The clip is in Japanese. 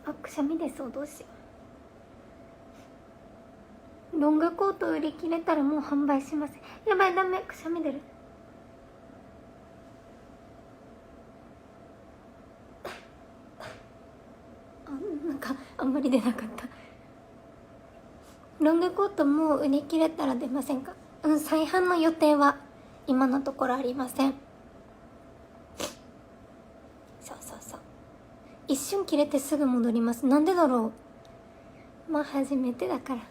あ、くしゃみ出そう、どうしよう。ロングコート売り切れたらもう販売しません。やばい、ダメ、くしゃみ出る。なんかあんまり出なかった。ロングコートも売り切れたら出ませんか？再販の予定は今のところありません。そうそうそう、一瞬切れてすぐ戻ります。なんでだろう。まあ初めてだから。